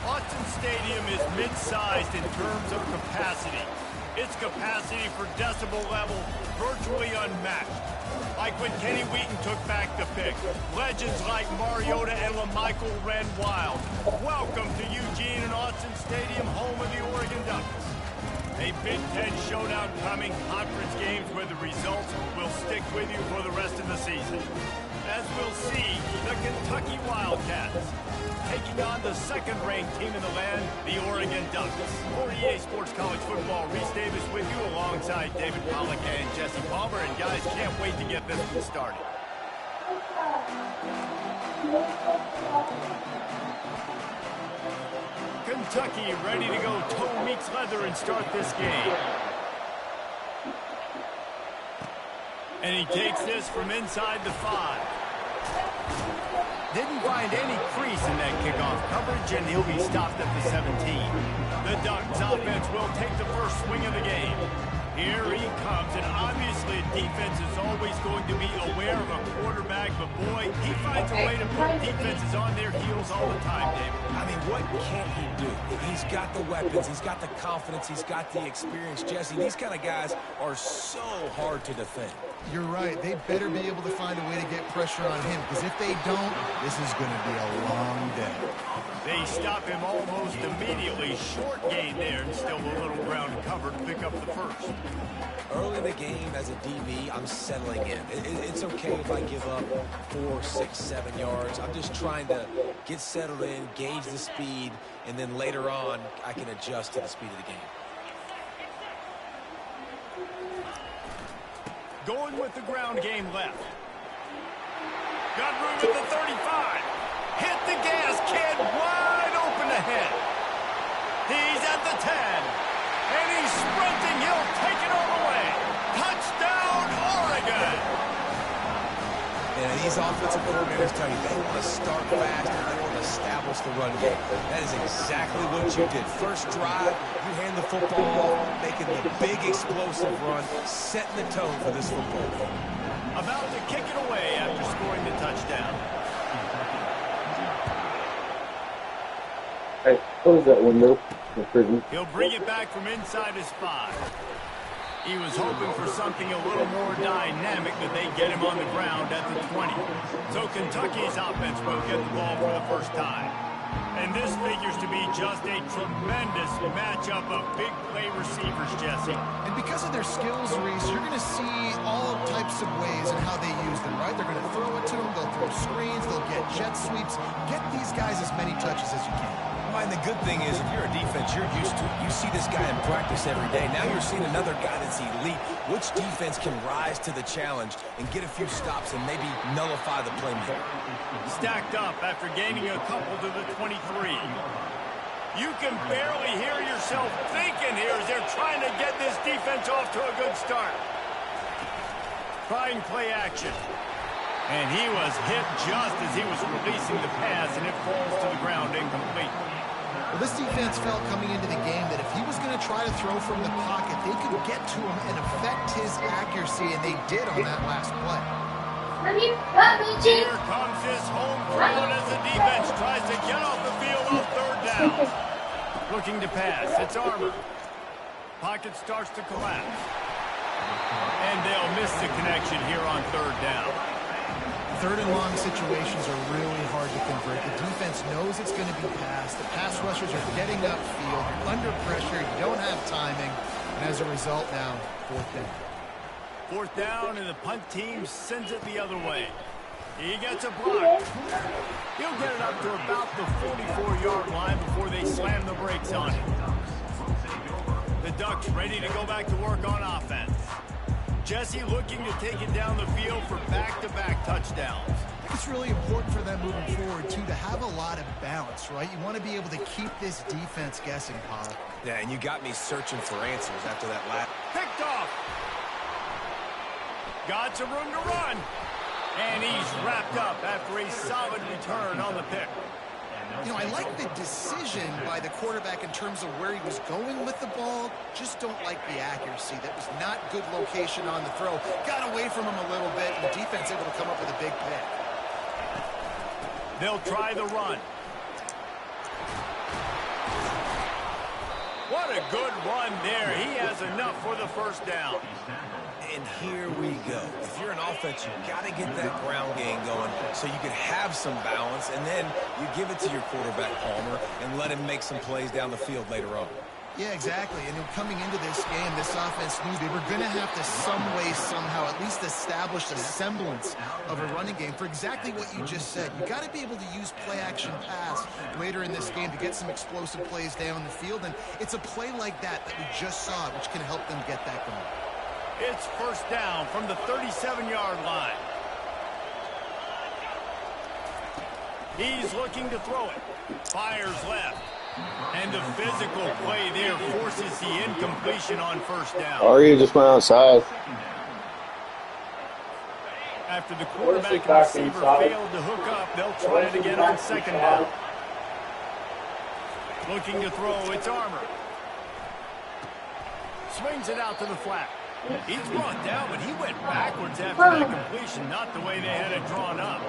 Autzen Stadium is mid-sized in terms of capacity. Its capacity for decibel level virtually unmatched. Like when Kenny Wheaton took back the pick. Legends like Mariota and LaMichael ran wild. Welcome to Eugene and Autzen Stadium, home of the Oregon Ducks. A Big Ten showdown coming, conference games where the results will stick with you for the rest of the season. As we'll see, the Kentucky Wildcats taking on the second-ranked team in the land, the Oregon Ducks. For EA Sports College Football, Reese Davis with you alongside David Pollack and Jesse Palmer. And guys, can't wait to get this one started. Kentucky ready to go toe meets leather and start this game. And he takes this from inside the 5. Didn't find any crease in that kickoff coverage, and he'll be stopped at the 17. The Ducks offense will take the first swing of the game. Here he comes, and obviously defense is always going to be aware of a quarterback, but boy, he finds a way to put defenses on their heels all the time, David. I mean, what can't he do? He's got the weapons, he's got the confidence, he's got the experience. Jesse, these kind of guys are so hard to defend. You're right. They better be able to find a way to get pressure on him, because if they don't, this is going to be a long day. They stop him almost immediately. Short gain there, and still a little ground cover to pick up the first. Early in the game, as a DB, I'm settling in. It's okay if I give up 4, 6, 7 yards. I'm just trying to get settled in, gauge the speed, and then later on, I can adjust to the speed of the game. Going with the ground game left. Got room at the 35. Hit the gas, kid, wide open ahead. He's at the 10. And he's sprinting. He'll take it all the way. Touchdown, Oregon. And these offensive coordinators tell you they want to start fast and they want to establish the run game. That is exactly what you did. First drive, you hand the football off, making the big explosive run, setting the tone for this football game. About to kick it away after scoring the touchdown. Hey, close that window. He'll bring it back from inside his 5. He was hoping for something a little more dynamic, but they get him on the ground at the 20. So Kentucky's offense will get the ball for the first time. And this figures to be just a tremendous matchup of big play receivers, Jesse. And because of their skills, Reese, you're going to see all types of ways and how they use them, right? They're going to throw it to them, they'll throw screens, they'll get jet sweeps. Get these guys as many touches as you can. And the good thing is, if you're a defense, you're used to it. You see this guy in practice every day. Now you're seeing another guy that's elite. Which defense can rise to the challenge and get a few stops and maybe nullify the playmaker? Stacked up after gaining a couple to the 23. You can barely hear yourself thinking here as they're trying to get this defense off to a good start. Trying play action. And he was hit just as he was releasing the pass, and it falls to the ground incomplete. Well, this defense felt coming into the game that if he was going to try to throw from the pocket, they could get to him and affect his accuracy, and they did on that last play. Here comes this home crowd as the defense tries to get off the field on third down. Looking to pass. It's Armour. Pocket starts to collapse. And they'll miss the connection here on third down. Third and long situations are really hard to convert. The defense knows it's going to be passed. The pass rushers are getting upfield. You're under pressure. You don't have timing. And as a result now, fourth down. Fourth down, and the punt team sends it the other way. He gets a block. He'll get it up to about the 44-yard line before they slam the brakes on him. The Ducks ready to go back to work on offense. Jesse looking to take it down the field for back-to-back touchdowns. I think it's really important for them moving forward, too, to have a lot of balance, right? You want to be able to keep this defense guessing, Paul. Yeah, and you got me searching for answers after that last. Picked off. Got some room to run. And he's wrapped up after a solid return on the pick. You know, I like the decision by the quarterback in terms of where he was going with the ball. Just don't like the accuracy. That was not good location on the throw. Got away from him a little bit, and the defense able to come up with a big pick. They'll try the run. What a good run there. He has enough for the first down. And here we go. If you're an offense, you've got to get that ground game going so you can have some balance, and then you give it to your quarterback, Palmer, and let him make some plays down the field later on. Yeah, exactly. And coming into this game, this offense knew they were going to have to some way, somehow, at least establish a semblance of a running game for exactly what you just said. You got to be able to use play-action pass later in this game to get some explosive plays down the field, and it's a play like that we just saw, which can help them get that going. It's first down from the 37-yard line. He's looking to throw it. Fires left. And the physical play there forces the incompletion on first down. Or you just went outside. After the quarterback and receiver failed to hook up, they'll try it again on second down. Looking to throw, it's Armour. Swings it out to the flat. He's brought down, but he went backwards after that completion, not the way they had it drawn up.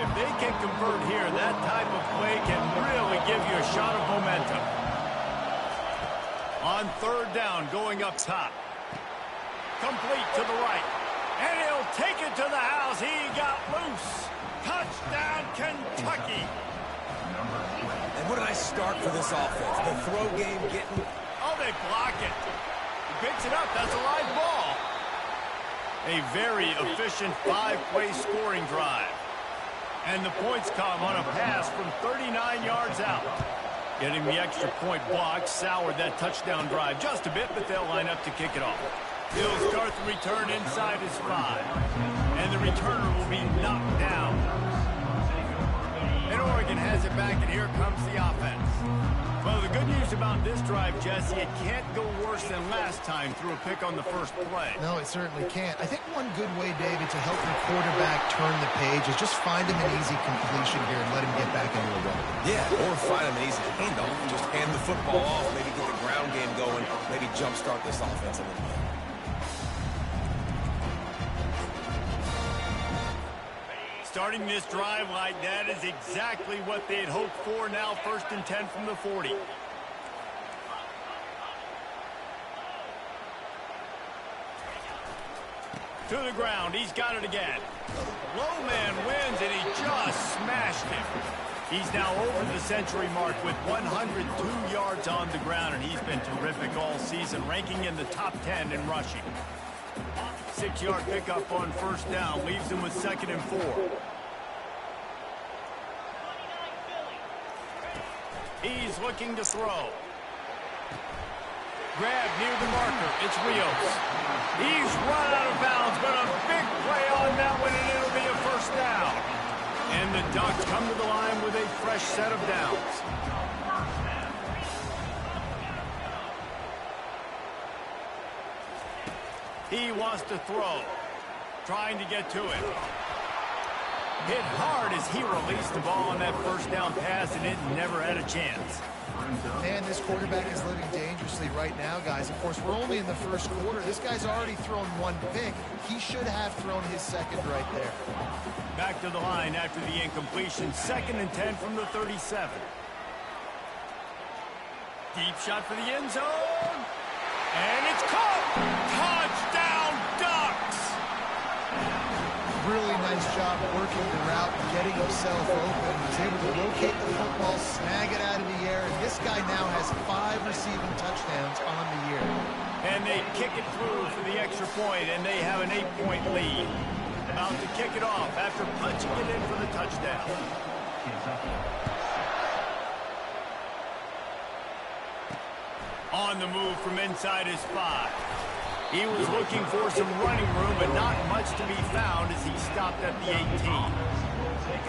If they can convert here, that type of play can really give you a shot of momentum. On third down, going up top. Complete to the right. And he'll take it to the house. He got loose. Touchdown, Kentucky. And what a nice start for this offense. The throw game getting... Oh, they block it. He picks it up. That's a live ball. A very efficient 5-play scoring drive. And the points come on a pass from 39 yards out. Getting the extra point block soured that touchdown drive just a bit, but they'll line up to kick it off. He'll start the return inside his 5. And the returner will be knocked down. And Oregon has it back, and here comes the offense. Well, the good news about this drive, Jesse, it can't go worse than last time through a pick on the first play. No, it certainly can't. I think one good way, David, to help your quarterback turn the page is just find him an easy completion here and let him get back into a run. Yeah, or find him an easy handoff. Just hand the football off, maybe get the ground game going, maybe jumpstart this offense a little bit. Starting this drive like that is exactly what they had hoped for. Now 1st and 10 from the 40. To the ground. He's got it again. Low man wins, and he just smashed it. He's now over the century mark with 102 yards on the ground, and he's been terrific all season, ranking in the top 10 in rushing. 6-yard pickup on first down leaves him with 2nd and 4. He's looking to throw. Grab near the marker. It's Rios. He's run out of bounds, but a big play on that one, and it'll be a first down. And the Ducks come to the line with a fresh set of downs. He wants to throw. Trying to get to it. Hit hard as he released the ball on that first down pass, and it never had a chance. Man, this quarterback is living dangerously right now, guys. Of course, we're only in the first quarter. This guy's already thrown one pick. He should have thrown his second right there. Back to the line after the incompletion. 2nd and 10 from the 37. Deep shot for the end zone. And it's caught. Touchdown, Ducks. Really nice job working the route and getting himself open. He was able to locate the football, snag it out of the air, and this guy now has 5 receiving touchdowns on the year. And they kick it through for the extra point, and they have an 8-point lead. about to kick it off after punching it in for the touchdown. On the move from inside his 5. He was looking for some running room, but not much to be found as he stopped at the 18.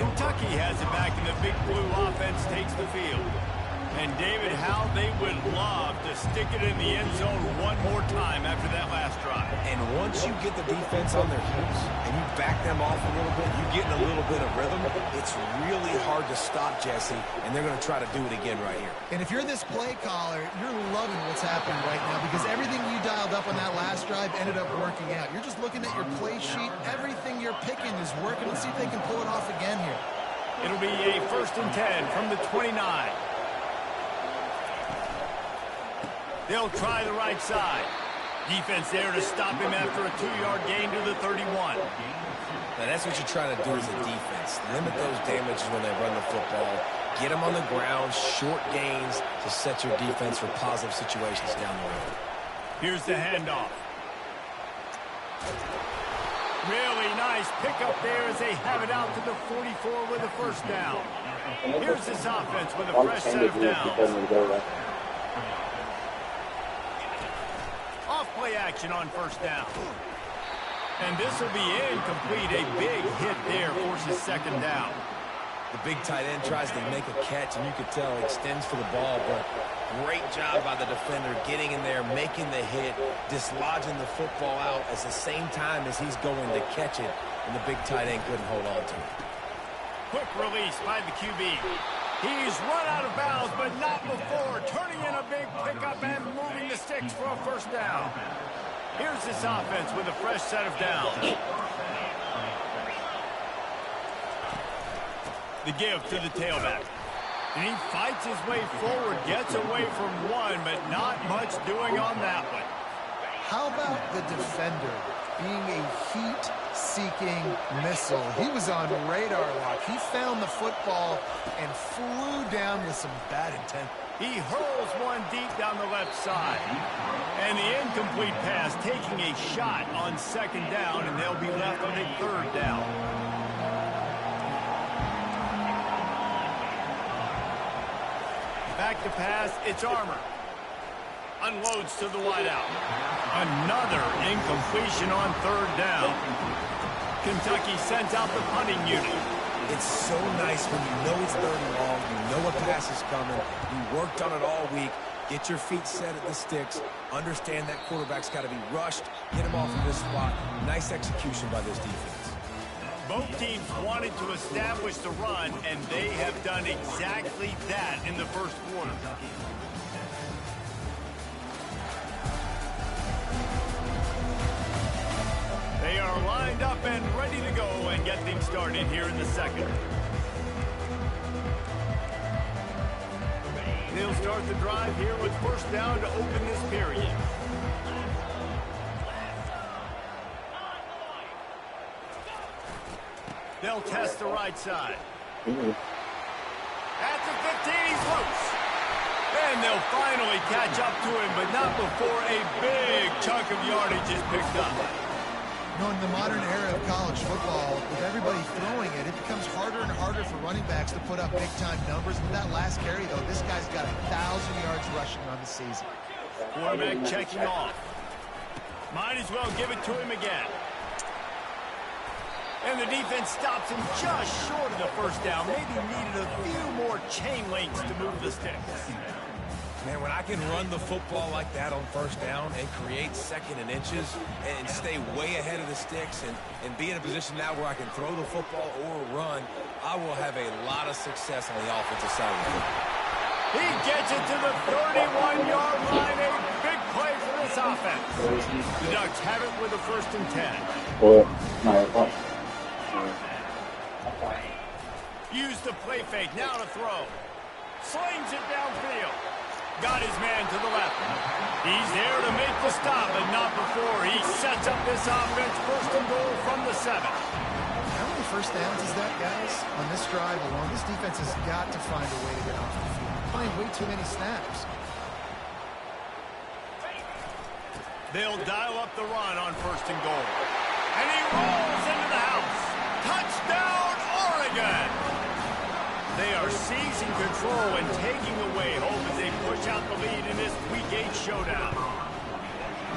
Kentucky has it back, and the Big Blue offense takes the field. And, David, how they would love to stick it in the end zone one more time after that last drive. And once you get the defense on their heels and you back them off a little bit, you get in a little bit of rhythm, it's really hard to stop, Jesse, and they're going to try to do it again right here. And if you're this play caller, you're loving what's happening right now because everything you dialed up on that last drive ended up working out. You're just looking at your play sheet. Everything you're picking is working. Let's see if they can pull it off again here. It'll be a 1st and 10 from the 29. They'll try the right side. Defense there to stop him after a 2-yard gain to the 31. Now, that's what you're trying to do as a defense. Limit those damages when they run the football. Get them on the ground, short gains to set your defense for positive situations down the road. Here's the handoff. Really nice pickup there as they have it out to the 44 with a 1st down. Here's this offense with a fresh set of downs. Off-play action on 1st down. And this will be incomplete. A big hit there forces 2nd down. The big tight end tries to make a catch, and you can tell he extends for the ball, but great job by the defender getting in there, making the hit, dislodging the football out at the same time as he's going to catch it, and the big tight end couldn't hold on to it. Quick release by the QB. He's run out of bounds, but not before. Turning in a big pickup and moving the sticks for a 1st down. Here's this offense with a fresh set of downs. The give to the tailback. And he fights his way forward, gets away from one, but not much doing on that one. How about the defender being a heat-seeking missile? He was on radar lock. He found the football and flew down with some bad intent. He hurls one deep down the left side. And the incomplete pass taking a shot on 2nd down, and they'll be left with a 3rd down. Back to pass, it's Armour. Unloads to the wideout. Another incompletion on 3rd down. Kentucky sends out the punting unit. It's so nice when you know it's 3rd and long, you know a pass is coming, you worked on it all week, get your feet set at the sticks, understand that quarterback's got to be rushed, get him off of this spot. Nice execution by this defense. Both teams wanted to establish the run, and they have done exactly that in the 1st quarter. They are lined up and ready to go and get things started here in the 2nd. They'll start the drive here with 1st down to open this period. They'll test the right side. At the 15, he's loose. And they'll finally catch up to him, but not before a big chunk of yardage is picked up. You know, in the modern era of college football, with everybody throwing it, it becomes harder and harder for running backs to put up big-time numbers. With that last carry, though, this guy's got 1,000 yards rushing on the season. Quarterback checking off. Might as well give it to him again. And the defense stops him just short of the 1st down. Maybe needed a few more chain links to move the sticks. Man, when I can run the football like that on 1st down and create 2nd and inches and stay way ahead of the sticks and be in a position now where I can throw the football or run, I will have a lot of success on the offensive side of the football. He gets it to the 31-yard line. A big play for this offense. The Ducks have it with a 1st and 10. Use the play fake, now to throw. Slings it downfield. Got his man to the left. He's there to make the stop, but not before he sets up this offense. 1st and goal from the 7. How many 1st downs is that, guys? On this drive alone, this defense has got to find a way to get off the field. Playing way too many snaps. They'll dial up the run on 1st and goal. And he rolls into the house. Touchdown, Oregon! They are seizing control and taking away hope as they push out the lead in this Week 8 showdown.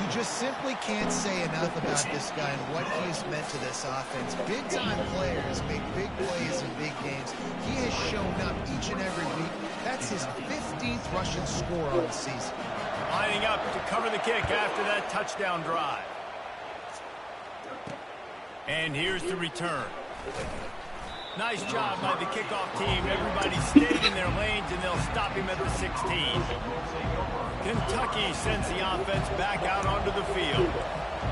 You just simply can't say enough about this guy and what he has meant to this offense. Big-time players make big plays in big games. He has shown up each and every week. That's his 15th rushing score on the season. Lining up to cover the kick after that touchdown drive. And here's the return. Nice job by the kickoff team. Everybody stayed in their lanes, and they'll stop him at the 16. Kentucky sends the offense back out onto the field.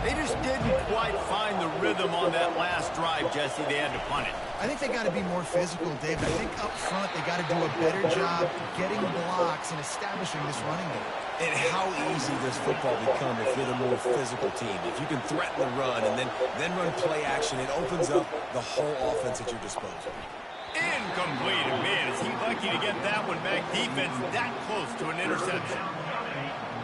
They just didn't quite find the rhythm on that last drive, Jesse. They had to punt it. I think they got to be more physical, David. I think up front they got to do a better job getting blocks and establishing this running game. And how easy does football become if you're the more physical team? If you can threaten the run and then run play action, it opens up the whole offense at your disposal. Incomplete. Man, is he lucky to get that one back. Defense that close to an interception.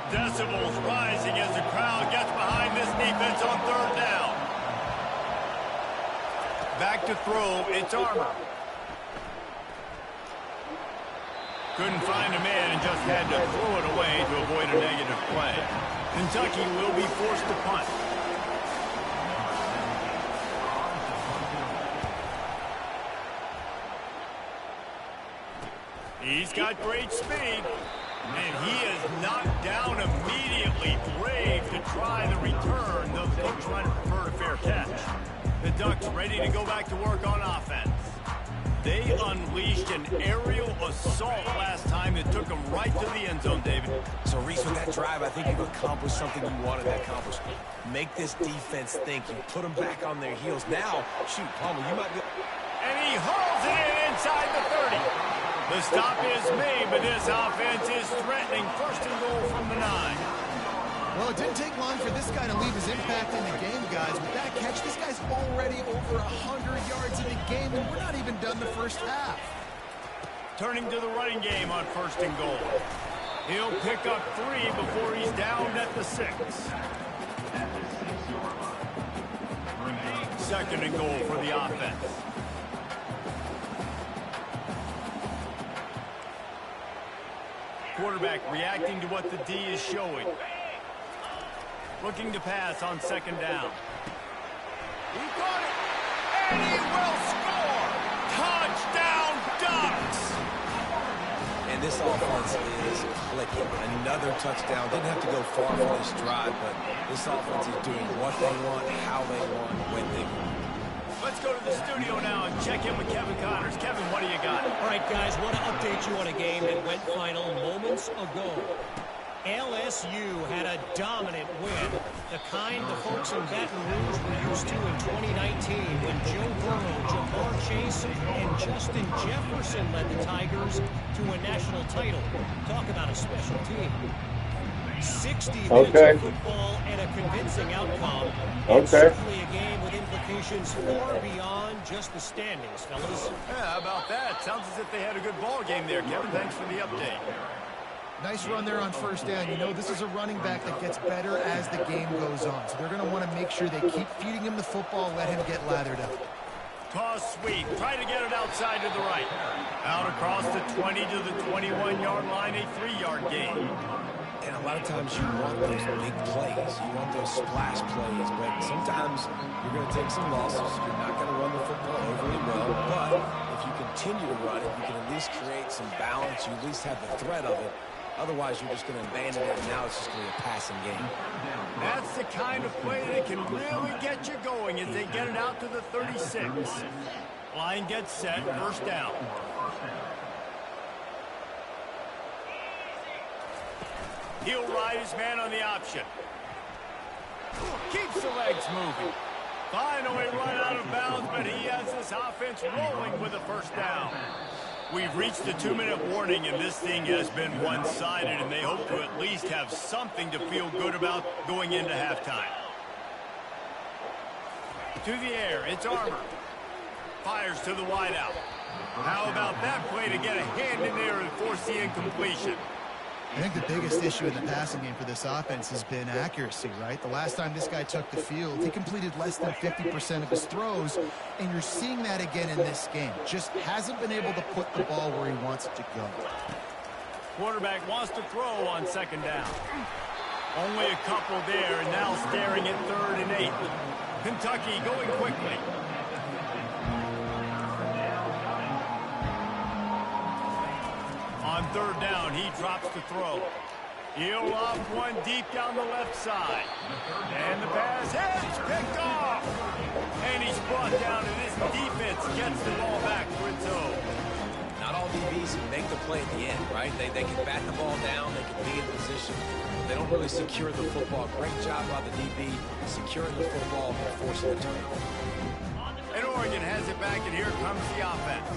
Decibels rising as the crowd gets behind this defense on third down. Back to throw, it's Armour. Couldn't find a man and just had to throw it away to avoid a negative play. Kentucky will be forced to punt. He's got great speed. And he is knocked down immediately. Brave to try the return, though the coach might prefer a fair catch. The Ducks ready to go back to work on offense. They unleashed an aerial assault last time that took them right to the end zone, David. So, Reese, with that drive, I think you've accomplished something you wanted to accomplish. Make this defense think. You put them back on their heels. Now, shoot, Palmer, you might be... And he hauls it in inside the 30. The stop is made, but this offense is threatening. First and goal from the 9. Well, it didn't take long for this guy to leave his impact in the game, guys. With that catch, this guy's already over 100 yards in the game, and we're not even done the first half. Turning to the running game on first and goal. He'll pick up 3 before he's down at the 6. Second and goal for the offense. Quarterback reacting to what the D is showing. Looking to pass on second down. He got it, and he will score! Touchdown, Ducks! And this offense is clicking. Another touchdown. Didn't have to go far for this drive, but this offense is doing what they want, how they want, when they want. Let's go to the studio now and check in with Kevin Connors. Kevin, what do you got? All right, guys, want to update you on a game that went final moments ago. LSU had a dominant win, the kind the folks in Baton Rouge were used to in 2019 when Joe Burrow, Jamar Chase, and Justin Jefferson led the Tigers to a national title. Talk about a special team. 60 minutes of football and a convincing outcome. And certainly a game with implications far beyond just the standings, fellas. Yeah, how about that? Sounds as if they had a good ball game there, Kevin. Thanks for the update. Nice run there on first down. You know, this is a running back that gets better as the game goes on. So they're going to want to make sure they keep feeding him the football, let him get lathered up. Toss sweep. Try to get it outside to the right. Out across the 20 to the 21-yard line, a 3-yard gain. And a lot of times you want those big plays. You want those splash plays. But sometimes you're going to take some losses. You're not going to run the football overly well. But if you continue to run it, you can at least create some balance. You at least have the threat of it. Otherwise, you're just going to abandon it, and now it's just going to be a passing game. That's the kind of play that can really get you going as they get it out to the 36. Line gets set, first down. He'll ride his man on the option. Keeps the legs moving. Finally run out of bounds, but he has this offense rolling with a first down. We've reached the 2-minute warning, and this thing has been one-sided, and they hope to at least have something to feel good about going into halftime. To the air, it's Armour. Fires to the wideout. How about that play to get a hand in there and force the incompletion? I think the biggest issue in the passing game for this offense has been accuracy, right? The last time this guy took the field, he completed less than 50% of his throws, and you're seeing that again in this game. Just hasn't been able to put the ball where he wants it to go. Quarterback wants to throw on second down. Only a couple there, and now staring at 3rd and 8. Kentucky going quickly. On 3rd down, he drops the throw. He'll lob one deep down the left side. And the pass is picked off. And he's brought down, and this defense gets the ball back for its own. Not all DBs can make the play at the end, right? They can bat the ball down, they can be in position. They don't really secure the football. Great job by the DB securing the football and forcing the turnover. And Oregon has it back, and here comes the offense.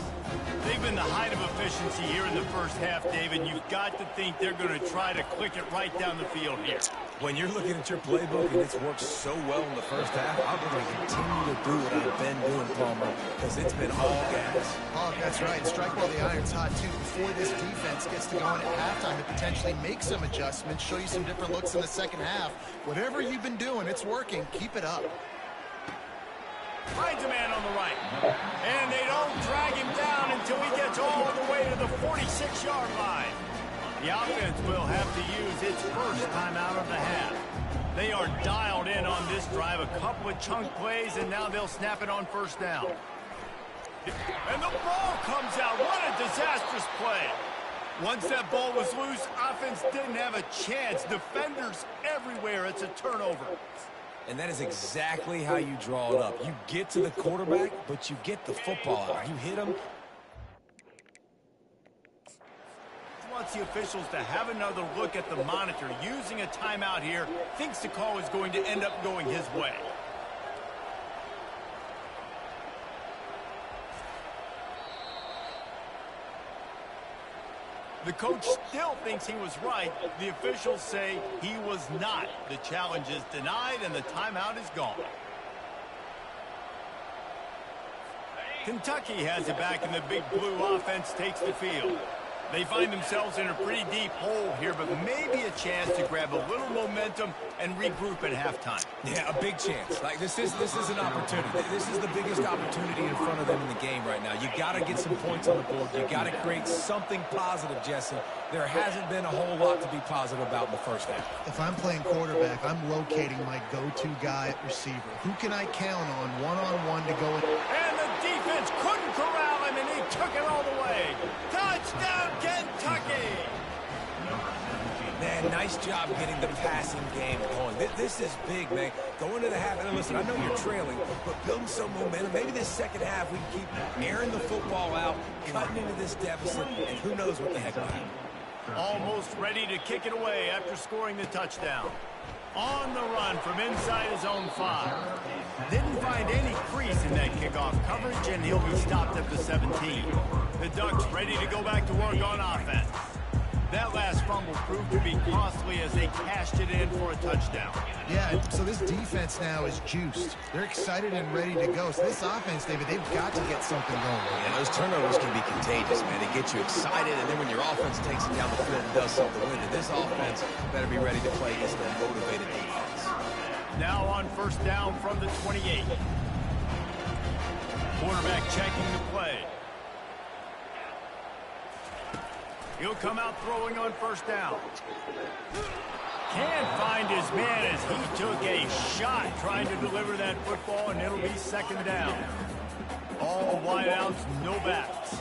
They've been the height of efficiency here in the first half, David. You've got to think they're going to try to click it right down the field here. When you're looking at your playbook and it's worked so well in the first half, I'm going to continue to do what I've been doing, Palmer, because it's been all gas. Oh, that's right. Strike while the iron's hot, too. Before this defense gets to going at halftime to potentially make some adjustments, show you some different looks in the second half. Whatever you've been doing, it's working. Keep it up. Finds a man on the right. And they don't drag him down until he gets all the way to the 46-yard line. The offense will have to use its first timeout of the half. They are dialed in on this drive. A couple of chunk plays, and now they'll snap it on 1st down. And the ball comes out. What a disastrous play. Once that ball was loose, offense didn't have a chance. Defenders everywhere. It's a turnover. And that is exactly how you draw it up. You get to the quarterback, but you get the football out. You hit him. He wants the officials to have another look at the monitor. Using a timeout here, thinks the call is going to end up going his way. The coach still thinks he was right. The officials say he was not. The challenge is denied, and the timeout is gone. Kentucky has it back, and the big blue offense takes the field. They find themselves in a pretty deep hole here, but maybe a chance to grab a little momentum and regroup at halftime. Yeah, a big chance. Like this is an opportunity. This is the biggest opportunity in front of them in the game right now. You got to get some points on the board. You got to create something positive, Jesse. There hasn't been a whole lot to be positive about in the first half. If I'm playing quarterback, I'm locating my go-to guy at receiver. Who can I count on one-on-one to go in? And the defense couldn't corral him, and he took it all the way. Touchdown, Kentucky! Man, nice job getting the passing game going. This is big, man. Going to the half, and listen, I know you're trailing, but building some momentum. Maybe this second half we can keep airing the football out, cutting into this deficit, and who knows what the heck will happen. Almost ready to kick it away after scoring the touchdown. On the run from inside his own 5. Didn't find any crease in that kickoff coverage, and he'll be stopped at the 17. The Ducks ready to go back to work on offense. That last fumble proved to be costly as they cashed it in for a touchdown. Yeah, so this defense now is juiced. They're excited and ready to go. So this offense, David, they've got to get something going. Yeah, those turnovers can be contagious, man. They get you excited, and then when your offense takes it down the field and does something with it, this offense better be ready to play against a motivated defense. Now on 1st down from the 28. Quarterback checking the play. He'll come out throwing on 1st down. Can't find his man as he took a shot trying to deliver that football, and it'll be 2nd down. All wideouts, no backs.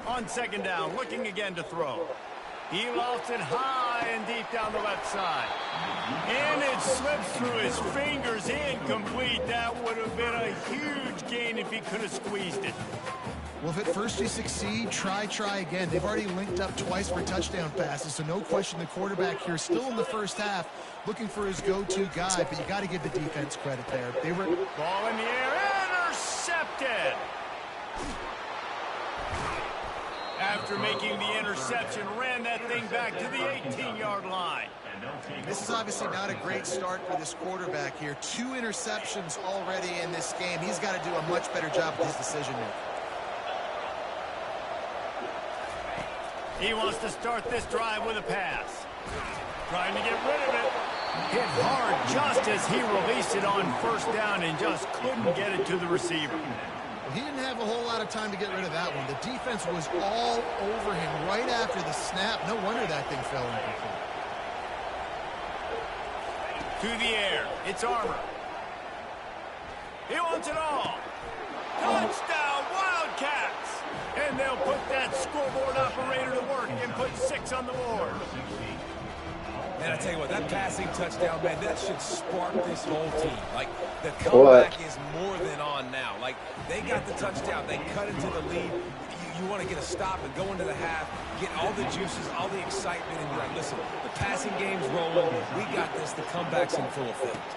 On 2nd down, looking again to throw. He lofts it high and deep down the left side. And it slips through his fingers, incomplete. That would have been a huge gain if he could have squeezed it. Well, if at first you succeed, try again. They've already linked up twice for touchdown passes, so no question the quarterback here still in the first half looking for his go-to guy, but you got to give the defense credit there. They were... Ball in the air, intercepted! After making the interception, ran that thing back to the 18-yard line. This is obviously not a great start for this quarterback here. 2 interceptions already in this game. He's got to do a much better job with his decision making. He wants to start this drive with a pass. Trying to get rid of it. Hit hard just as he released it on first down and just couldn't get it to the receiver. He didn't have a whole lot of time to get rid of that one. The defense was all over him right after the snap. No wonder that thing fell incomplete. To the air. It's Armour. He wants it all. Touchdown, Wildcats! And they'll put that scoreboard operator to work and put 6 on the board. Man, I tell you what, that passing touchdown, man, that should spark this whole team. Like, the comeback is more than on now. Like, they got the touchdown. They cut into the lead. You want to get a stop and go into the half, get all the juices, all the excitement, and you're like, listen, the passing game's rolling. We got this. The comeback's in full effect.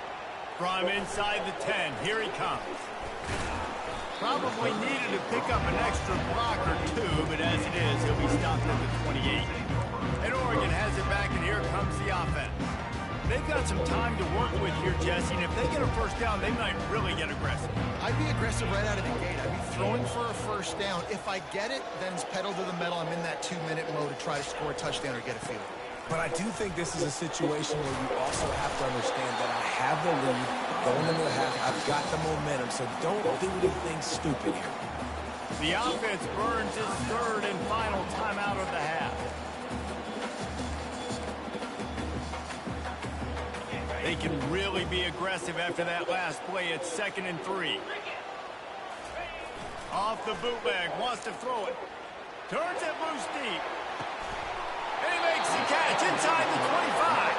From inside the 10, here he comes. Probably needed to pick up an extra block or two, but as it is, he'll be stopped at the 28. And Oregon has it back, and here comes the offense. They've got some time to work with here, Jesse, and if they get a first down, they might really get aggressive. I'd be aggressive right out of the gate. I'd be throwing for a first down. If I get it, then it's pedal to the metal. I'm in that 2-minute mode to try to score a touchdown or get a field. But I do think this is a situation where you also have to understand that I have the lead going into the half. I've got the momentum, so don't do anything stupid here. The offense burns his third and final timeout of the half. They can really be aggressive after that last play. It's 2nd and 3. Off the bootleg, wants to throw it. Turns it loose deep. And he makes the catch inside the 25.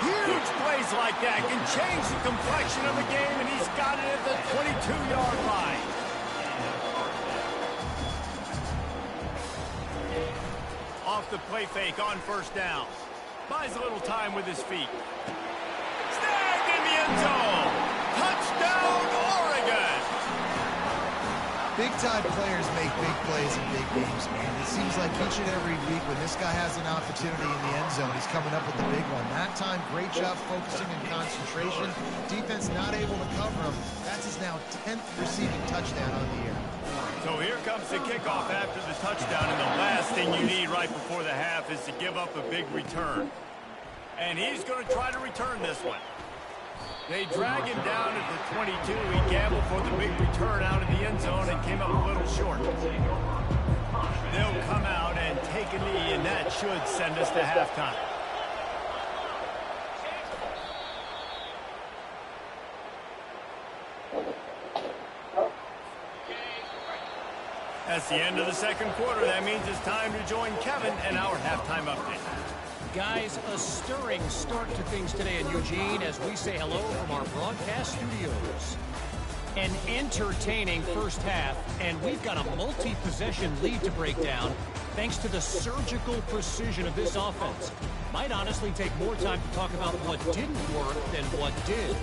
Huge plays like that can change the complexion of the game, and he's got it at the 22-yard line. Off the play fake on first down. Buys a little time with his feet. Snagged in the end zone. Touchdown, Oregon. Big-time players make big plays in big games, man. It seems like each and every week when this guy has an opportunity in the end zone, he's coming up with the big one. That time, great job focusing and concentration. Defense not able to cover him. That's his now 10th receiving touchdown on the year. So here comes the kickoff after the touchdown, and the last thing you need right before the half is to give up a big return. And he's going to try to return this one. They drag him down at the 22. He gambled for the big return out of the end zone and came up a little short. They'll come out and take a knee, and that should send us to halftime. That's the end of the second quarter. That means it's time to join Kevin and our halftime update. Guys, a stirring start to things today in Eugene as we say hello from our broadcast studios. An entertaining first half, and we've got a multi-possession lead to break down thanks to the surgical precision of this offense. Might honestly take more time to talk about what didn't work than what did.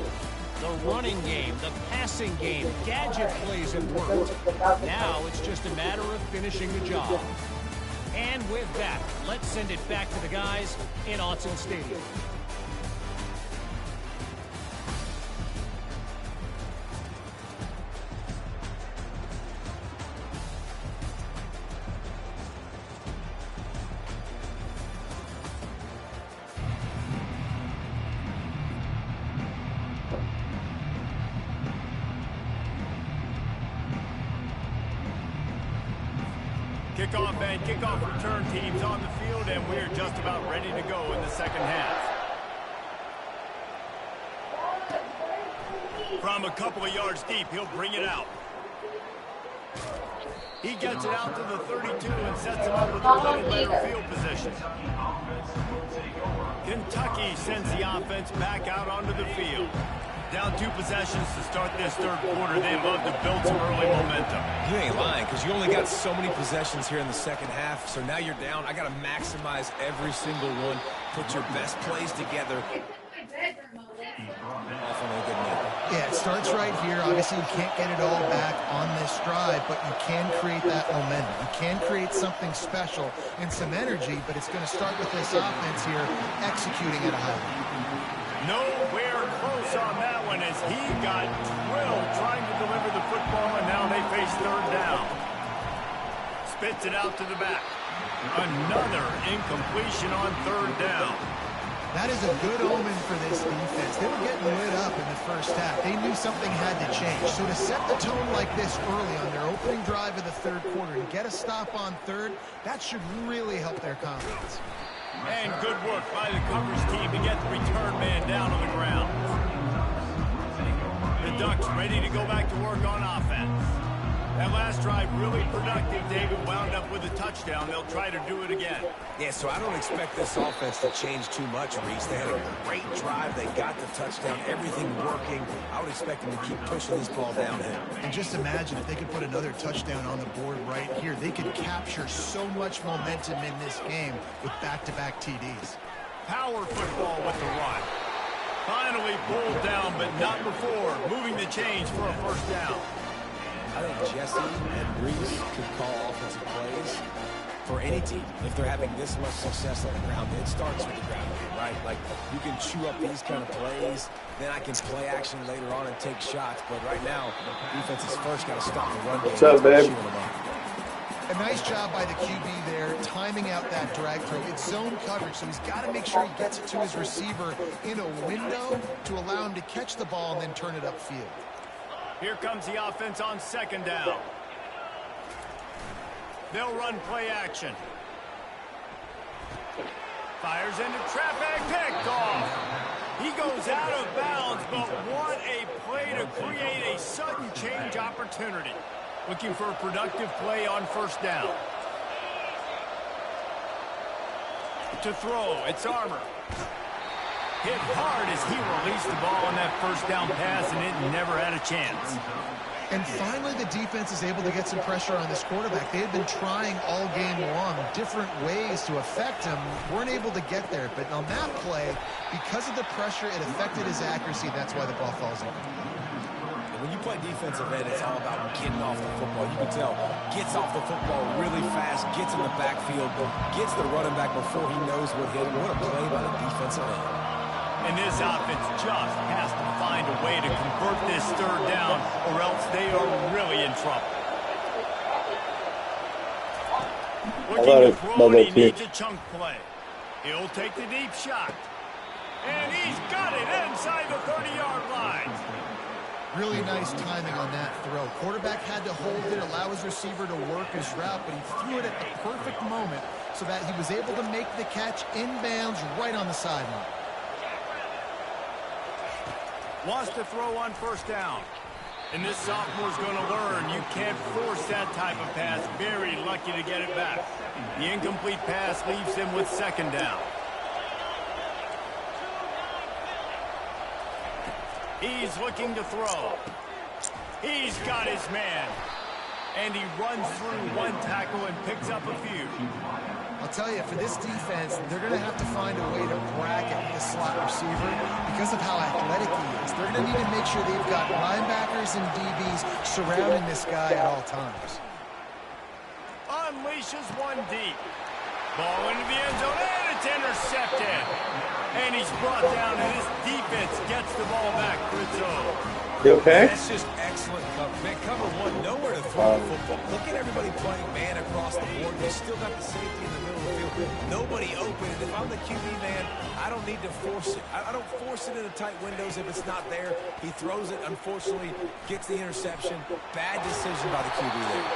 The running game, the passing game, gadget plays have worked. Now it's just a matter of finishing the job. And with that, let's send it back to the guys in Autzen Stadium. Kickoff and kickoff return teams on the field, and we're just about ready to go in the second half. From a couple of yards deep, he'll bring it out. He gets it out to the 32 and sets him up with a little better field position. Kentucky sends the offense back out onto the field. Down 2 possessions to start this third quarter. They love to build some early momentum. You ain't lying, because you only got so many possessions here in the second half, so now you're down. I got to maximize every single one. Put your best plays together. Off on a good night. Yeah, it starts right here. Obviously, you can't get it all back on this drive, but you can create that momentum. You can create something special and some energy, but it's going to start with this offense here executing at a high level. Nowhere close on that one as he got drilled trying to deliver the football, and now they face third down. Spits it out to the back. Another incompletion on third down. That is a good omen for this defense. They were getting lit up in the first half. They knew something had to change. So to set the tone like this early on their opening drive of the third quarter and get a stop on third, that should really help their confidence. And good work by the coverage team to get the return man down on the ground. The Ducks ready to go back to work on offense. That last drive really productive. David wound up with a touchdown. They'll try to do it again. Yeah, so I don't expect this offense to change too much, Reese. They had a great drive. They got the touchdown. Everything working. I would expect them to keep pushing this ball downhill. And just imagine if they could put another touchdown on the board right here. They could capture so much momentum in this game with back-to-back TDs. Power football with the run. Finally pulled down, but not before. Moving the chains for a first down. I think Jesse and Reese could call offensive plays for any team. If they're having this much success on the ground, it starts with the ground game, right? Like, you can chew up these kind of plays, then I can play action later on and take shots. But right now, defense is first got to stop the run game. What's up, babe? A nice job by the QB there, timing out that drag throw. It's zone coverage, so he's got to make sure he gets it to his receiver in a window to allow him to catch the ball and then turn it upfield. Here comes the offense on second down. They'll run play action. Fires into traffic, picked off. He goes out of bounds, but what a play to create a sudden change opportunity. Looking for a productive play on first down. To throw, it's Armour. Hit hard as he released the ball on that first down pass, and it never had a chance. And finally, the defense is able to get some pressure on this quarterback. They had been trying all game long different ways to affect him. Weren't able to get there. But on that play, because of the pressure, it affected his accuracy. That's why the ball falls in. When you play defensive end, it's all about getting off the football. You can tell, gets off the football really fast, gets in the backfield, gets the running back before he knows what hit him. What a play by the defensive end. And this offense just has to find a way to convert this third down, or else they are really in trouble. Looking to throw, and he needs a chunk play. He'll take the deep shot. And he's got it inside the 30-yard line. Really nice timing on that throw. Quarterback had to hold it, allow his receiver to work his route, but he threw it at the perfect moment so that he was able to make the catch inbounds right on the sideline. Wants to throw on first down. And this sophomore's going to learn you can't force that type of pass. Very lucky to get it back. The incomplete pass leaves him with second down. He's looking to throw. He's got his man. And he runs through one tackle and picks up a few. I'll tell you, for this defense, they're going to have to find a way to bracket the slot receiver because of how athletic he is. They're going to need to make sure they've got linebackers and DBs surrounding this guy at all times. Unleashes one deep. Ball into the end zone, and it's intercepted. And he's brought down, and his defense gets the ball back for its own. You okay? That's just excellent cover. Man, cover one, nowhere to throw the football. Look at everybody playing man across the board. They still got the safety in the middle of the field. Nobody open. And if I'm the QB man, I don't need to force it. I don't force it into tight windows if it's not there. He throws it, unfortunately, gets the interception. Bad decision by the QB there.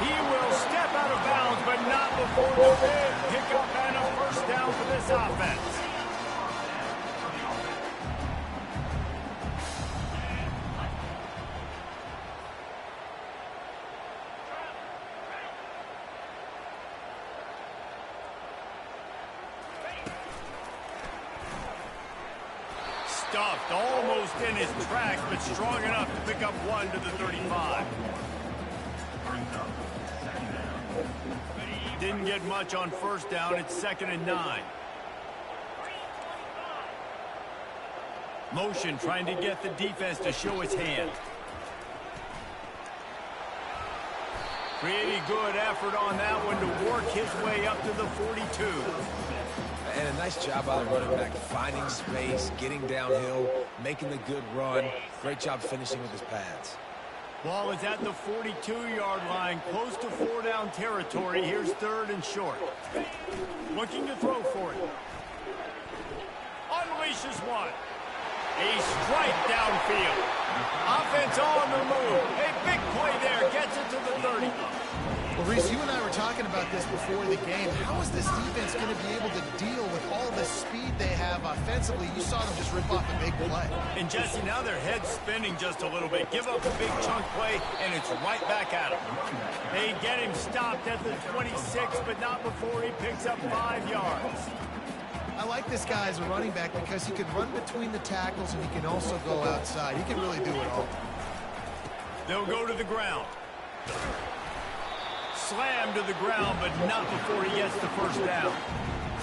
He will step out of bounds, but not before the big pickup and a first down for this offense. Stuffed almost in his tracks, but strong enough to pick up one to the 35. Didn't get much on first down. It's 2nd and 9. Motion trying to get the defense to show its hand. Pretty good effort on that one to work his way up to the 42. And a nice job by the running back, finding space, getting downhill, making the good run. Great job finishing with his pads. Ball is at the 42-yard line, close to 4-down territory. Here's 3rd and short. Looking to throw for it. Unleashes one. A strike downfield. Offense on the move. A big play there. Gets it to the 30. Well, Reese, you and I were talking about this before the game. How is this defense going to be able to deal with all the speed they have offensively? You saw them just rip off a big play. And, Jesse, now their head's spinning just a little bit. Give up a big chunk play, and it's right back at them. They get him stopped at the 26, but not before he picks up 5 yards. I like this guy as a running back because he can run between the tackles and he can also go outside. He can really do it all. They'll go to the ground. Slam to the ground, but not before he gets the first down.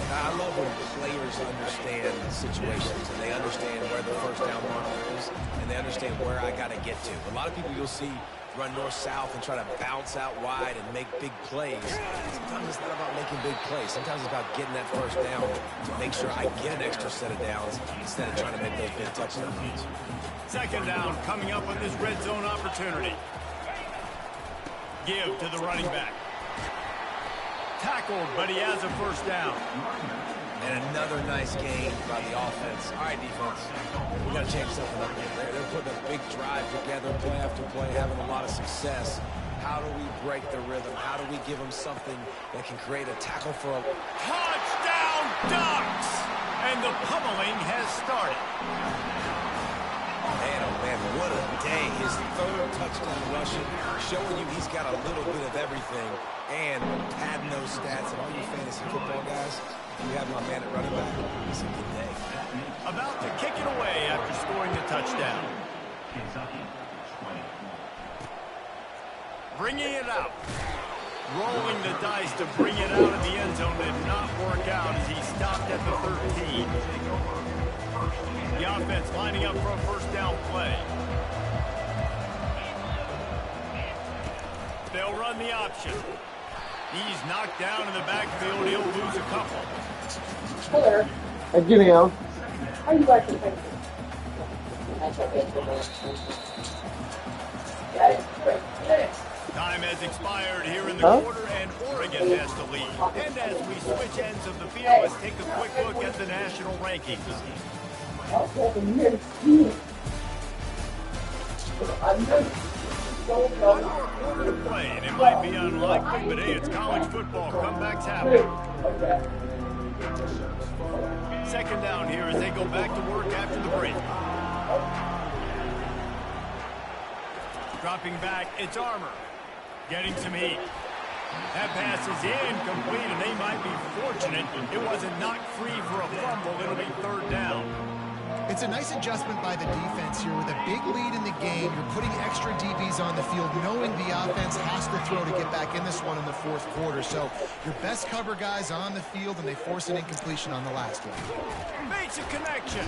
I love when players understand situations and they understand where the first down marker is and they understand where I got to get to. A lot of people you'll see run north-south and try to bounce out wide and make big plays. Sometimes it's not about making big plays. Sometimes it's about getting that first down to make sure I get an extra set of downs instead of trying to make those big touchdowns. 2nd down coming up on this red zone opportunity. Give to the running back. Tackled, but he has a first down. And another nice game by the offense. All right, defense. We got to change something up here. They're putting a big drive together, play after play, having a lot of success. How do we break the rhythm? How do we give them something that can create a tackle for a... Touchdown, Ducks! And the pummeling has started. Man, oh man, what a day. His 3rd touchdown rushing, showing you he's got a little bit of everything and padding those stats. And all you fantasy football guys, you have my man at running back. It's a good day. About to kick it away after scoring the touchdown. Bringing it out. Rolling the dice to bring it out of the end zone did not work out as he stopped at the 13. The offense lining up for a first down play. They'll run the option. He's knocked down in the backfield. He'll lose a couple. Hello. Hey, Jimmy, how you like the picture? Time has expired here in the quarter, and Oregon has the lead. And as we switch ends of the field, let's take a quick look at the national rankings. One more quarter to play, and it might be unlikely, but hey, it's college football. Comebacks happen. 2nd down here as they go back to work after the break. Dropping back, it's Armour. Getting some heat. That pass is incomplete, and they might be fortunate it wasn't knocked free for a fumble. It'll be 3rd down. It's a nice adjustment by the defense here. With a big lead in the game, you're putting extra DBs on the field, knowing the offense has to throw to get back in this one in the 4th quarter. So your best cover guys on the field, and they force an incompletion on the last one. Makes a connection.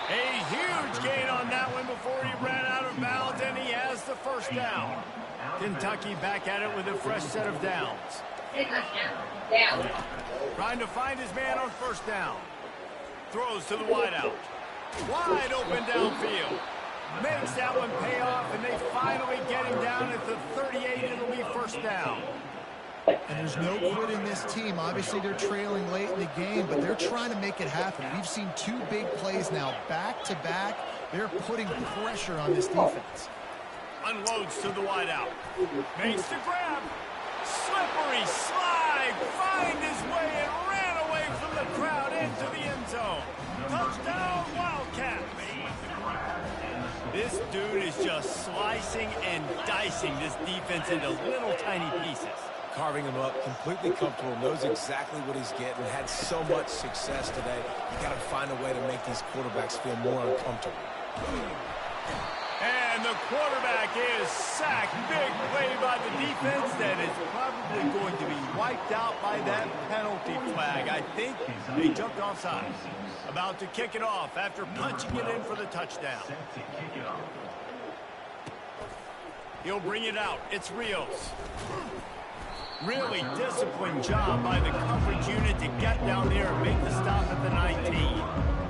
A huge gain on that one before he ran out of bounds, and he has the first down. Kentucky back at it with a fresh set of downs. Trying to find his man on first down. Throws to the wideout. Wide open downfield. Makes that one pay off, and they finally get him down at the 38. It'll be first down. And there's no quit in this team. Obviously, they're trailing late in the game, but they're trying to make it happen. We've seen 2 big plays now back-to-back. They're putting pressure on this defense. Unloads to the wideout. Makes the grab. Slippery slide. Find his way and ran away from the crowd into the end zone. Touchdown, Wildcat. This dude is just slicing and dicing this defense into little tiny pieces. Carving him up, completely comfortable, knows exactly what he's getting, had so much success today. You got to find a way to make these quarterbacks feel more uncomfortable. And the quarterback is sacked. Big play by the defense that is probably going to be wiped out by that penalty flag. I think they jumped offside. About to kick it off after punching it in for the touchdown. He'll bring it out. It's Rios. Really disciplined job by the coverage unit to get down there and make the stop at the 19.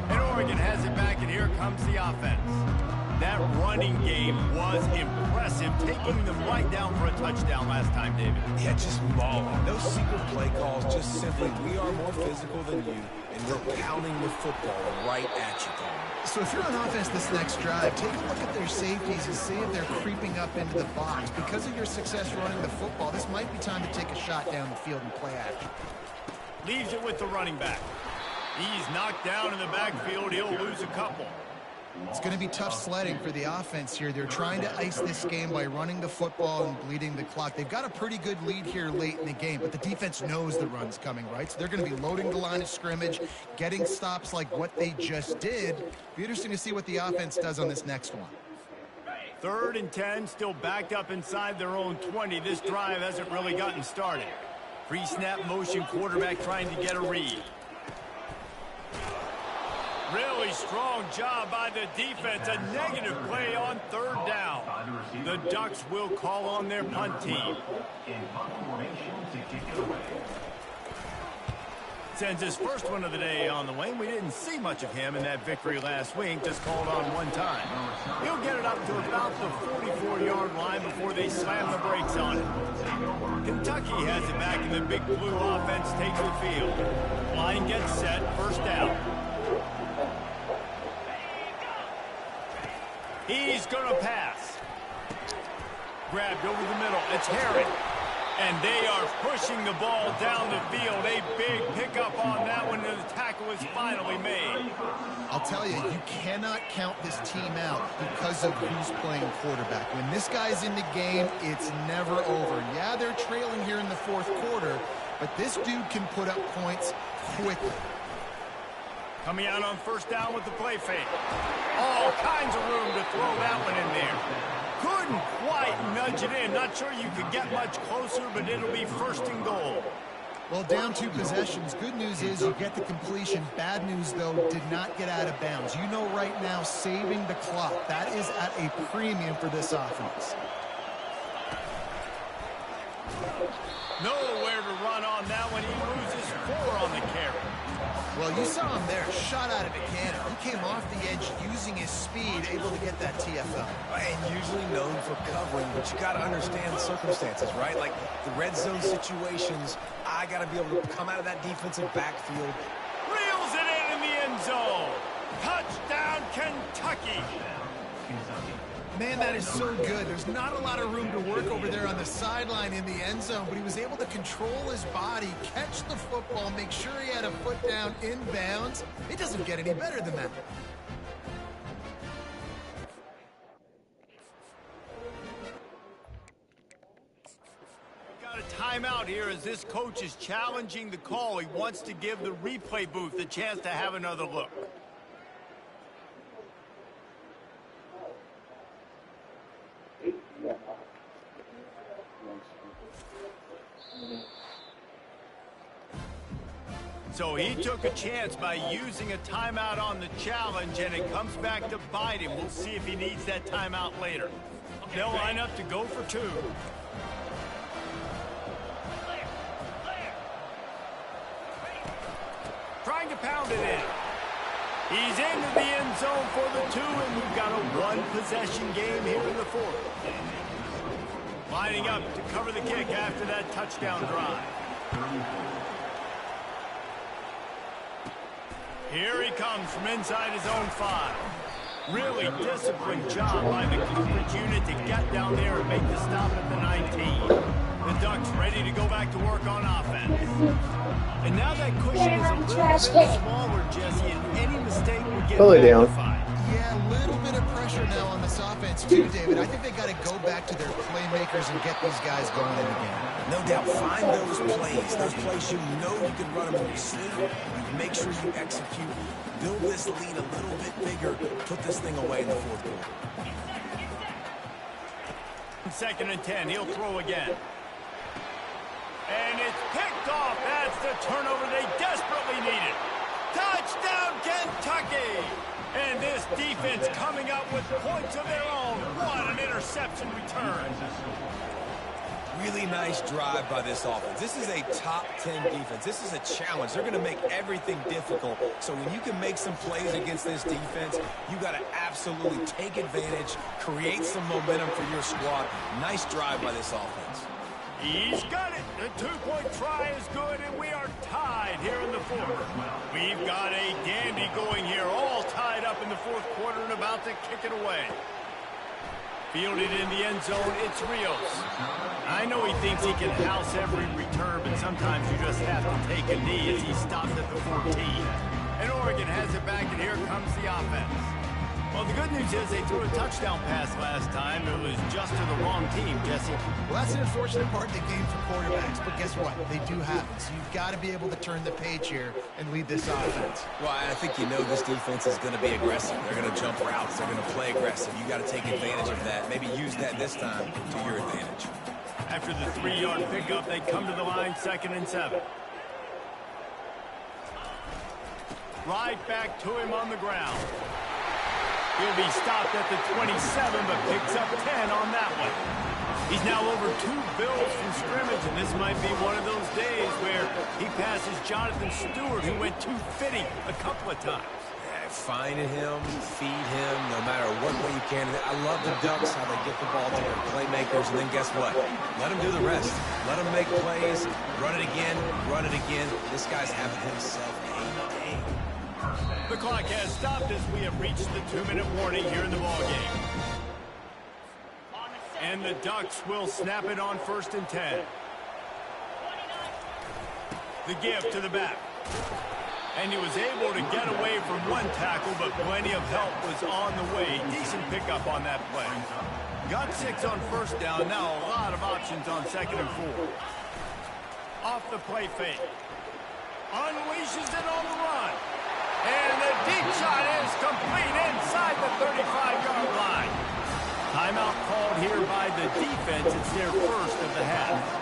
And Oregon has it back, and here comes the offense. That running game was impressive, taking them right down for a touchdown last time, David. Yeah, just mauling. No secret play calls, just simply, we are more physical than you, and we're pounding the football right at you, Colin. So if you're on offense this next drive, take a look at their safeties and see if they're creeping up into the box. Because of your success running the football, this might be time to take a shot down the field and play action. Leaves it with the running back. He's knocked down in the backfield. He'll lose a couple. It's going to be tough sledding for the offense here. They're trying to ice this game by running the football and bleeding the clock. They've got a pretty good lead here late in the game, but the defense knows the run's coming, right? So they're going to be loading the line of scrimmage, getting stops like what they just did. Be interesting to see what the offense does on this next one. 3rd and 10, still backed up inside their own 20. This drive hasn't really gotten started. Pre-snap motion, quarterback trying to get a read. Really strong job by the defense. A negative play on 3rd down. The Ducks will call on their punt team. Sends his first one of the day on the wing. We didn't see much of him in that victory last week. Just called on one time. He'll get it up to about the 44-yard line before they slam the brakes on it. Kentucky has it back, and the big blue offense takes the field. Line gets set, 1st down. He's going to pass. Grabbed over the middle. It's Herring. And they are pushing the ball down the field. A big pickup on that one, and the tackle is finally made. I'll tell you, you cannot count this team out because of who's playing quarterback. When this guy's in the game, it's never over. Yeah, they're trailing here in the 4th quarter, but this dude can put up points quickly. Coming out on 1st down with the play fake. All kinds of room to throw that one in there. Couldn't quite nudge it in. Not sure you could get much closer, but it'll be 1st and goal. Well, down 2 possessions. Good news is you get the completion. Bad news, though, did not get out of bounds. You know right now, saving the clock. That is at a premium for this offense. Nowhere to run on that one. He loses 4 on the carry. Well, you saw him there, shot out of a cannon. He came off the edge using his speed, able to get that TFL. And usually known for covering, but you got to understand the circumstances, right? Like the red zone situations, I got to be able to come out of that defensive backfield. Reels it in the end zone. Touchdown, Kentucky. Man, that is so good. There's not a lot of room to work over there on the sideline in the end zone, but he was able to control his body, catch the football, make sure he had a foot down in bounds. It doesn't get any better than that. Got a timeout here as this coach is challenging the call. He wants to give the replay booth the chance to have another look. So he took a chance by using a timeout on the challenge, and it comes back to bite him. We'll see if he needs that timeout later. They'll line up to go for 2. Trying to pound it in. He's into the end zone for the 2, and we've got a 1-possession game here in the 4th. Lining up to cover the kick after that touchdown drive. Here he comes from inside his own 5. Really disciplined job by the coverage unit to get down there and make the stop at the 19. The Ducks ready to go back to work on offense. And now that cushion is a little bit smaller, Jesse, and any mistake would get magnified. Yeah, a little bit of pressure now on this offense too, David. I think they got to go back to their playmakers and get these guys going in the game. No doubt, find those plays you know you can run them in your sleep. Make sure you execute. Build this lead a little bit bigger. Put this thing away in the 4th quarter. 2nd and 10. He'll throw again. And it's picked off. That's the turnover they desperately needed. Touchdown, Kentucky! And this defense coming up with points of their own. What an interception return. Really nice drive by this offense. This is a top 10 defense. This is a challenge. They're going to make everything difficult. So when you can make some plays against this defense, you got to absolutely take advantage, create some momentum for your squad. Nice drive by this offense. He's got it. The two-point try is good, and we are tied here in the fourth. We've got a dandy going here, all tied up in the fourth quarter and about to kick it away. Fielded in the end zone, it's Rios. I know he thinks he can house every return, but sometimes you just have to take a knee as he stopped at the 14. And Oregon has it back, and here comes the offense. Well, the good news is they threw a touchdown pass last time. It was just to the wrong team, Jesse. Well, that's an unfortunate part of the game for quarterbacks, but guess what? They do happen. So you've got to be able to turn the page here and lead this offense. Well, I think you know this defense is going to be aggressive. They're going to jump routes. They're going to play aggressive. You got to take advantage of that. Maybe use that this time to your advantage. After the 3-yard pickup, they come to the line, 2nd and 7. Right back to him on the ground. He'll be stopped at the 27, but picks up 10 on that one. He's now over 2 bills from scrimmage, and this might be one of those days where he passes Jonathan Stewart, who went 250 a couple of times. Yeah, find him, feed him, no matter what way you can. I love the Ducks, how they get the ball to their playmakers, and then guess what? Let them do the rest. Let them make plays, run it again, run it again. This guy's having himself a day. The clock has stopped as we have reached the 2-minute warning here in the ballgame. And the Ducks will snap it on 1st and 10. The give to the back. And he was able to get away from one tackle, but plenty of help was on the way. Decent pickup on that play. Got 6 on 1st down. Now a lot of options on 2nd and 4. Off the play fake. Unleashes it on the run. And the deep shot is complete inside the 35-yard line. Timeout called here by the defense. It's their first of the half.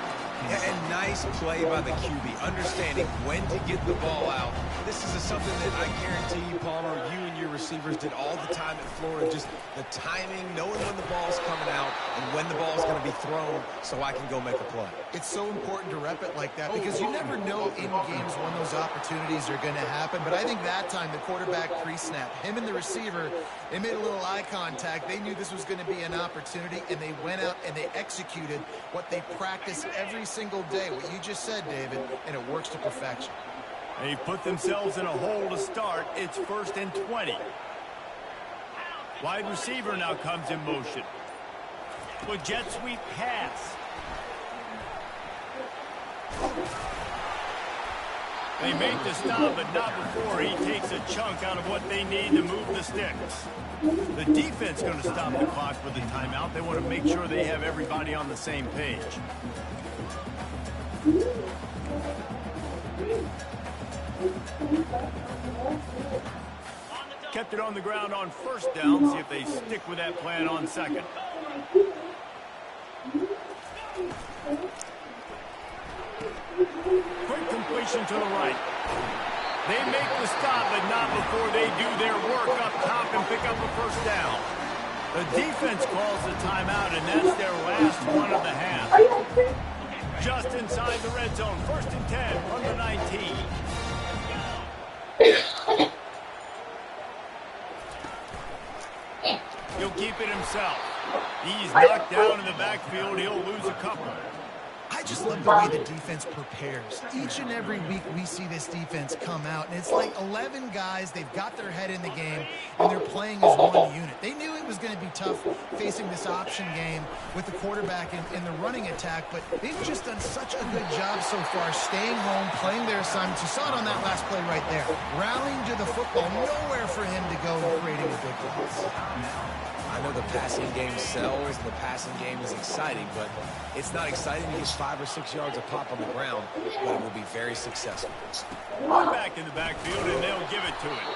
Yeah, and nice play by the QB, understanding when to get the ball out. This is something that I guarantee you, Palmer, you and your receivers did all the time at Florida. Just the timing, knowing when the ball's coming out and when the ball's going to be thrown so I can go make a play. It's so important to rep it like that because you never know in games when those opportunities are going to happen. But I think that time the quarterback pre-snap, him and the receiver, they made a little eye contact. They knew this was going to be an opportunity, and they went out and they executed what they practice every single day, what you just said, David, and it works to perfection. They put themselves in a hole to start. It's 1st and 20. Wide receiver now comes in motion. With jet sweep pass. They make the stop, but not before he takes a chunk out of what they need to move the sticks. The defense going to stop the clock with the timeout. They want to make sure they have everybody on the same page. Kept it on the ground on 1st down. See if they stick with that plan on 2nd. Quick completion to the right. They make the stop, but not before they do their work up top and pick up a 1st down. The defense calls the timeout, and that's their last one of the half. Just inside the red zone. 1st and 10 from the 19. He'll keep it himself. He's knocked down in the backfield. He'll lose a couple. I just love the way the defense prepares. Each and every week we see this defense come out, and it's like 11 guys. They've got their head in the game, and they're playing as one unit. They knew it was going to be tough facing this option game with the quarterback in the running attack, but they've just done such a good job so far staying home, playing their assignments. You saw it on that last play right there. Rallying to the football, nowhere for him to go, creating a big loss. I know the passing game sells and the passing game is exciting, but it's not exciting to get 5 or 6 yards of pop on the ground, but it will be very successful. Back in the backfield, and they'll give it to him.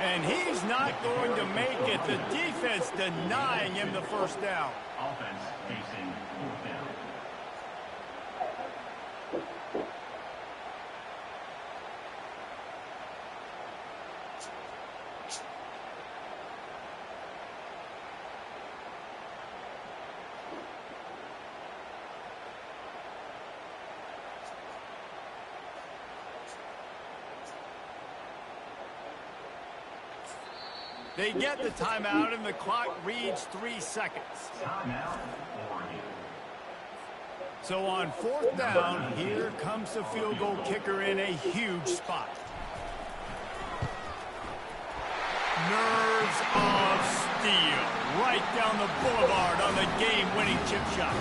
And he's not going to make it. The defense denying him the 1st down. Offense facing 4th down. They get the timeout, and the clock reads 3 seconds. Timeout, Oregon. So on 4th down, here comes the field goal kicker in a huge spot. Nerves of steel, right down the boulevard on the game-winning chip shot.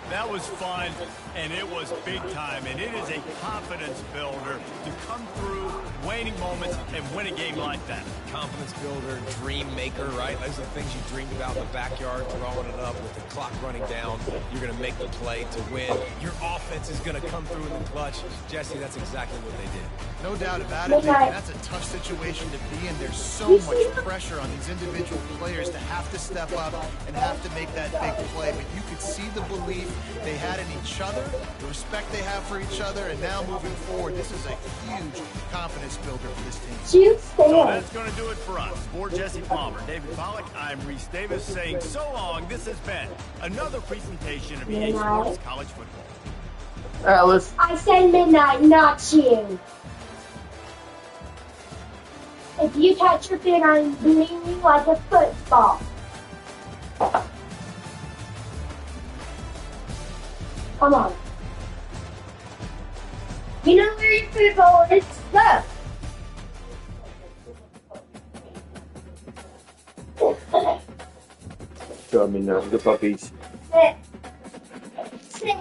That was fun, and it was big time, and it is a confidence builder to come through waning moments and win a game like that. Confidence builder, dream maker, right? Those are the things you dreamed about in the backyard, throwing it up with the clock running down. You're going to make the play to win. Your offense is going to come through in the clutch. Jesse, that's exactly what they did. No doubt about it, Nick. That's a tough situation to be in. There's so much pressure on these individual players to have to step up and have to make that big play. But you could see the belief they had in each other, the respect they have for each other, and now moving forward, this is a huge confidence builder for this team. So that's going to do it for us. For Jesse Palmer, David Pollack, I'm Reese Davis saying so long. This has been another presentation of EA Sports College Football. Alice. I said midnight, not you. If you touch your finger, I'm bleeding like a football. Come on. You know where your football is? Go. Show me now, the puppies. Sit. Sit.